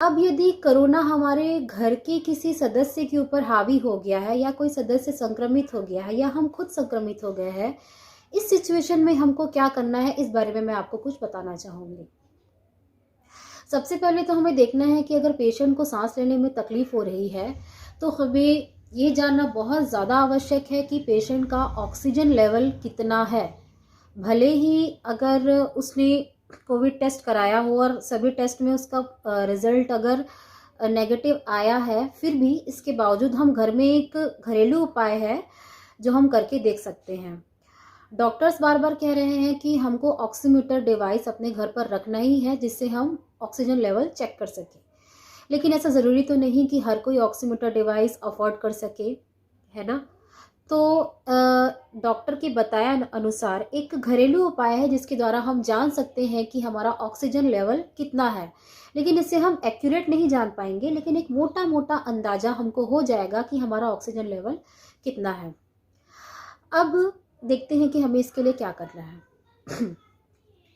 अब यदि कोरोना हमारे घर के किसी सदस्य के ऊपर हावी हो गया है या कोई सदस्य संक्रमित हो गया है या हम खुद संक्रमित हो गए हैं, इस सिचुएशन में हमको क्या करना है, इस बारे में मैं आपको कुछ बताना चाहूँगी। सबसे पहले तो हमें देखना है कि अगर पेशेंट को सांस लेने में तकलीफ हो रही है तो हमें ये जानना बहुत ज़्यादा आवश्यक है कि पेशेंट का ऑक्सीजन लेवल कितना है। भले ही अगर उसने कोविड टेस्ट कराया हो और सभी टेस्ट में उसका रिजल्ट अगर नेगेटिव आया है, फिर भी इसके बावजूद हम घर में एक घरेलू उपाय है जो हम करके देख सकते हैं। डॉक्टर्स बार बार कह रहे हैं कि हमको ऑक्सीमीटर डिवाइस अपने घर पर रखना ही है जिससे हम ऑक्सीजन लेवल चेक कर सकें, लेकिन ऐसा ज़रूरी तो नहीं कि हर कोई ऑक्सीमीटर डिवाइस अफोर्ड कर सके, है ना। तो डॉक्टर के बताया अनुसार एक घरेलू उपाय है जिसके द्वारा हम जान सकते हैं कि हमारा ऑक्सीजन लेवल कितना है, लेकिन इससे हम एक्यूरेट नहीं जान पाएंगे, लेकिन एक मोटा मोटा अंदाज़ा हमको हो जाएगा कि हमारा ऑक्सीजन लेवल कितना है। अब देखते हैं कि हमें इसके लिए क्या करना है।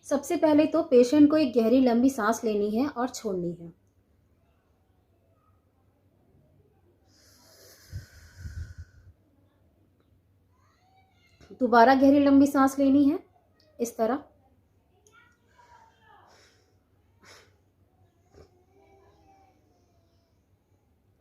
सबसे पहले तो पेशेंट को एक गहरी लंबी सांस लेनी है और छोड़नी है। दोबारा गहरी लंबी सांस लेनी है इस तरह।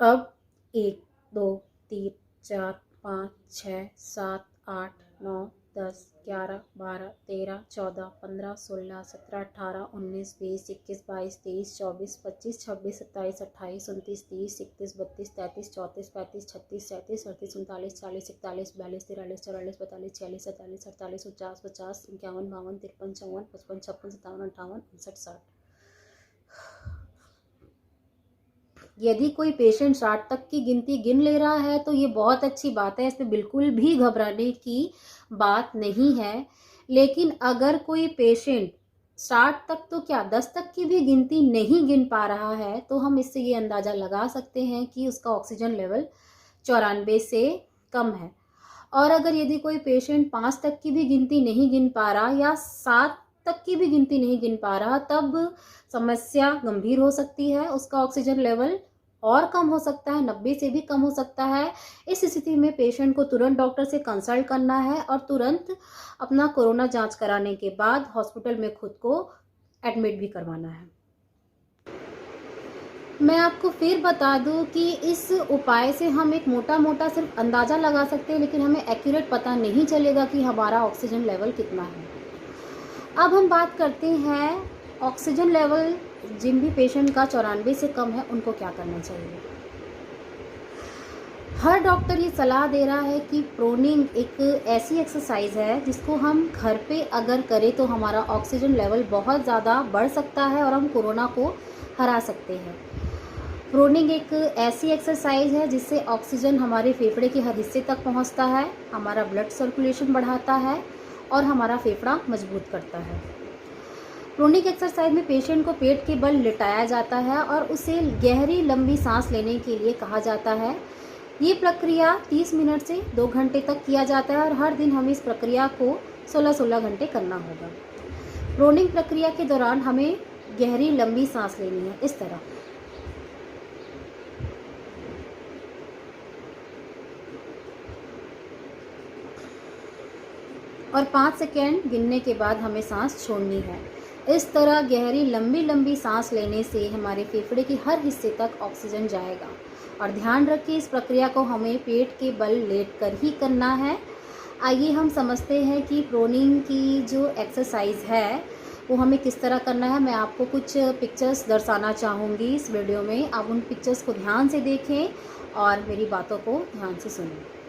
अब 1 2 3 4 5 6 7 8 9 10 11 12 13 14 15 16 17 18 19 20 21 22 23 24 25 26 27 28 29 30 31 32 33 34 35 36 37 38 39 40 41 42 43 44 45 46 47 48 49 50 51 52 53 54 55 56 57 58 59 60। यदि कोई पेशेंट 60 तक की गिनती गिन ले रहा है तो ये बहुत अच्छी बात है, इसमें बिल्कुल भी घबराने की बात नहीं है। लेकिन अगर कोई पेशेंट 60 तक तो क्या 10 तक की भी गिनती नहीं गिन पा रहा है तो हम इससे ये अंदाज़ा लगा सकते हैं कि उसका ऑक्सीजन लेवल 94 से कम है। और अगर यदि कोई पेशेंट 5 तक की भी गिनती नहीं गिन पा रहा या 7 तक की भी गिनती नहीं गिन पा रहा, तब समस्या गंभीर हो सकती है। उसका ऑक्सीजन लेवल और कम हो सकता है, 90 से भी कम हो सकता है। इस स्थिति में पेशेंट को तुरंत डॉक्टर से कंसल्ट करना है और तुरंत अपना कोरोना जांच कराने के बाद हॉस्पिटल में खुद को एडमिट भी करवाना है। मैं आपको फिर बता दूं कि इस उपाय से हम एक मोटा मोटा सिर्फ अंदाज़ा लगा सकते हैं, लेकिन हमें एक्यूरेट पता नहीं चलेगा कि हमारा ऑक्सीजन लेवल कितना है। अब हम बात करते हैं ऑक्सीजन लेवल जिन भी पेशेंट का 94 से कम है उनको क्या करना चाहिए। हर डॉक्टर ये सलाह दे रहा है कि प्रोनिंग एक ऐसी एक्सरसाइज है जिसको हम घर पे अगर करें तो हमारा ऑक्सीजन लेवल बहुत ज़्यादा बढ़ सकता है और हम कोरोना को हरा सकते हैं। प्रोनिंग एक ऐसी एक्सरसाइज है जिससे ऑक्सीजन हमारे फेफड़े के हर हिस्से तक पहुंचता है, हमारा ब्लड सर्कुलेशन बढ़ाता है और हमारा फेफड़ा मजबूत करता है। प्रोनिंग एक्सरसाइज में पेशेंट को पेट के बल लिटाया जाता है और उसे गहरी लंबी सांस लेने के लिए कहा जाता है। ये प्रक्रिया 30 मिनट से 2 घंटे तक किया जाता है और हर दिन हमें इस प्रक्रिया को 16-16 घंटे करना होगा। प्रोनिंग प्रक्रिया के दौरान हमें गहरी लंबी सांस लेनी है इस तरह। और 5 सेकेंड गिनने के बाद हमें सांस छोड़नी है। इस तरह गहरी लंबी लंबी सांस लेने से हमारे फेफड़े के हर हिस्से तक ऑक्सीजन जाएगा। और ध्यान रखिए इस प्रक्रिया को हमें पेट के बल लेटकर ही करना है। आइए हम समझते हैं कि प्रोनिंग की जो एक्सरसाइज है वो हमें किस तरह करना है। मैं आपको कुछ पिक्चर्स दर्शाना चाहूँगी इस वीडियो में। आप उन पिक्चर्स को ध्यान से देखें और मेरी बातों को ध्यान से सुनें।